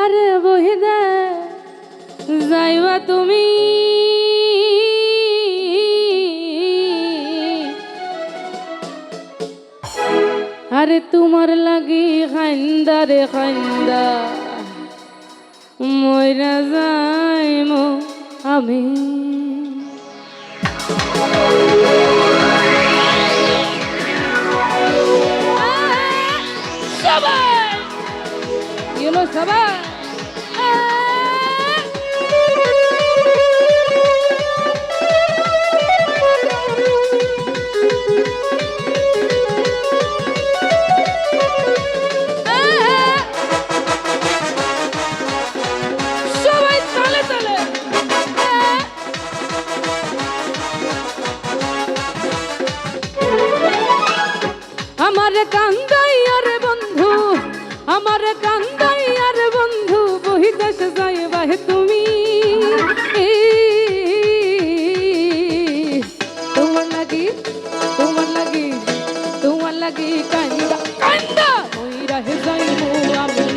আরে বহিদা যাইবা তুমি আরে তোমার লাগি খান্দা রে খান্দা মইরা যাইমু আমি সবাই ইউনো সবাই আমার কান্দাই আর বন্ধু আমার কান্দাই আর বন্ধু বহিদেশ যাইবা তুমি তোমার লাগি কান্দা কান্দা মইরা হে যাইমু আমি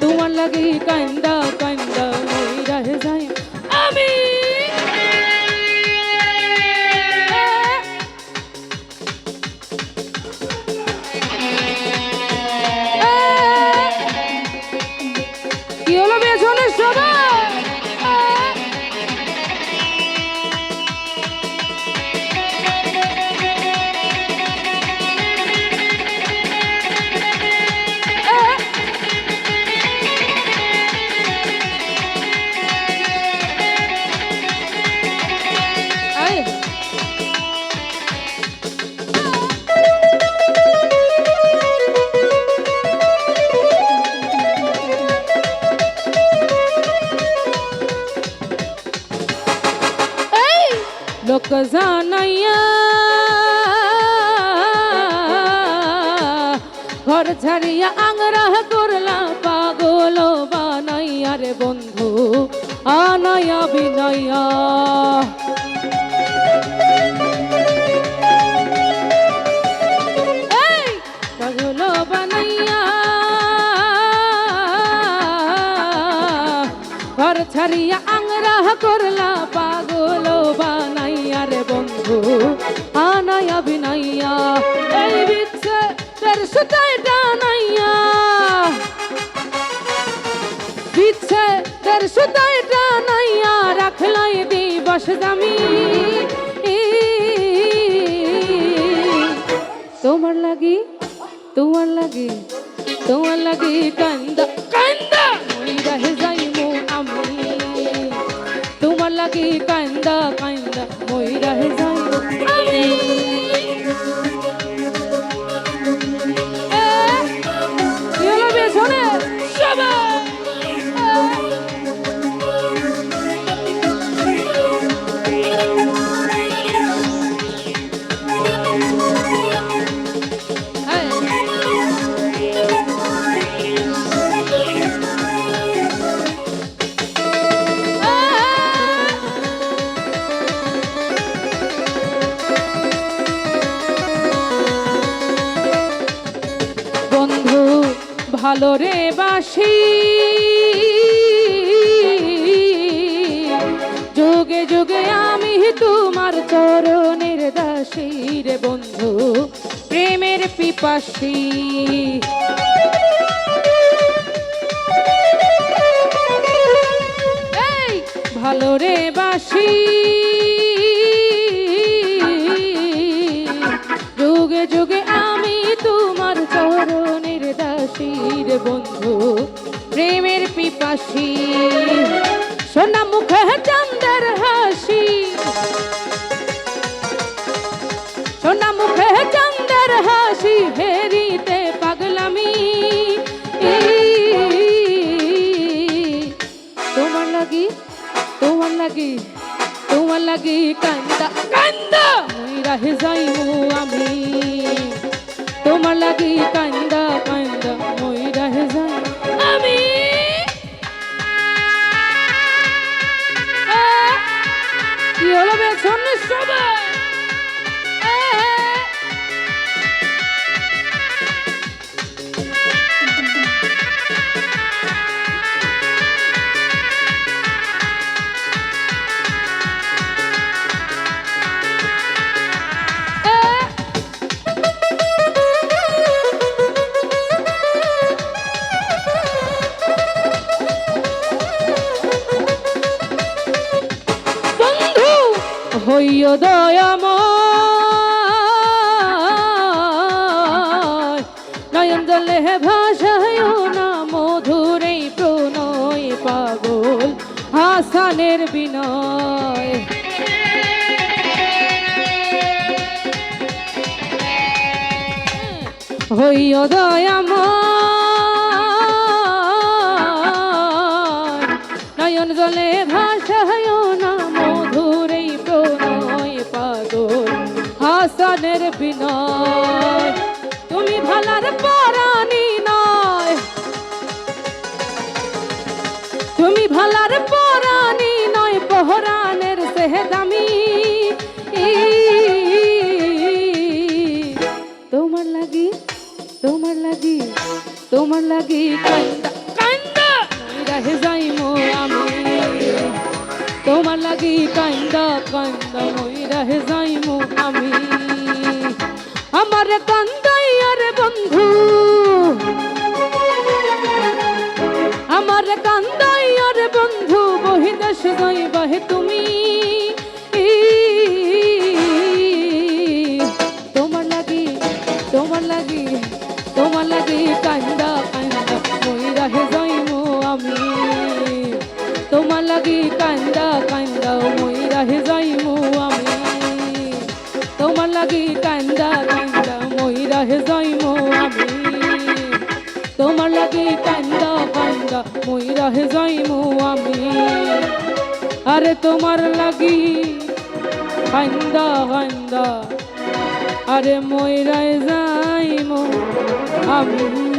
তোমার লাগি কান্দা কান্দা মইরা হে যাই আমি লোক জানাইয়া ঘর ছাড়িয়া আংরা করলা পাগল বানাইয়া রে বন্ধু আনায়া বিনাইয়া পাগল বানাইয়া ঘর ছাড়িয়া আংরা করলা পাগল বানাইয়া রে বন্ধু আনায়া বিনাইয়া এই বিচ্ছে তোর সুতায় টানাইয়া বিচ্ছে তোর সুতায় টানাইয়া রাখলাই দিবস দামি তোমার লাগি কান্দা কান্দা মইরা হে যাইমু আমি তোমার লাগি কান্দা কান্দা মইরা হে যাইমু আমি ইয়েলো বেছনে সবাই ভালো রে বাসি যুগে যুগে আমি তোমার চরণের দাসী রে বন্ধু প্রেমের পিপাসী এই ভালো রে বাসি যুগে যুগে আমি তোমার চরণের দাসী রে বন্ধু প্রেমের পিপাসী সোনা মুখে চাঁদের হাসি সোনা মুখে চাঁদের হাসি হেরিতে পাগলামি তোমার লাগি কান্দা কান্দা মইরা হে যাইমু আমি তোমার লাগি কান্দা কান্দা মইরা হে যাই আমি কি হলো বেছনে সবাই হইও দয়াময় নয়ন জলে ভাসায় না মধুর এই প্রণয় পাগল হাসানের বিনয় হইও দয়াময় নয়ন জলে ভাসায় না মধুর এই প্রণয় পাগল হাসানের বিনয় তুমি ভালার পরাণী নয় তুমি ভালার পরাণী নয় পহরানের সেহদামি তোমার লাগি তোমার লাগি তোমার লাগি কান্দা কান্দা রহে যাইমু আমি তোমার লাগি কান্দা কান্দা মই রহে যাইমু আমি আমার কান্দাইয়ার বন্ধু আমার কান্দাইয়ার বন্ধু বহিদেশ যাইবাহে তুমি তোমার লাগি তোমার লাগি তোমার লাগি কান্দা কান্দা মই রহে যাইমু আমি তোমার লাগি কান্দা কান্দা মই রহে যাইমু আমি তোমার লাগি কান্দা কান্দা মই রহে যাইমু আমি তোমার লাগি কান্দা কান্দা মই রহে যাইমু আমি আরে তোমার লাগি কান্দা কান্দা আরে মই রহে যাইমু আমি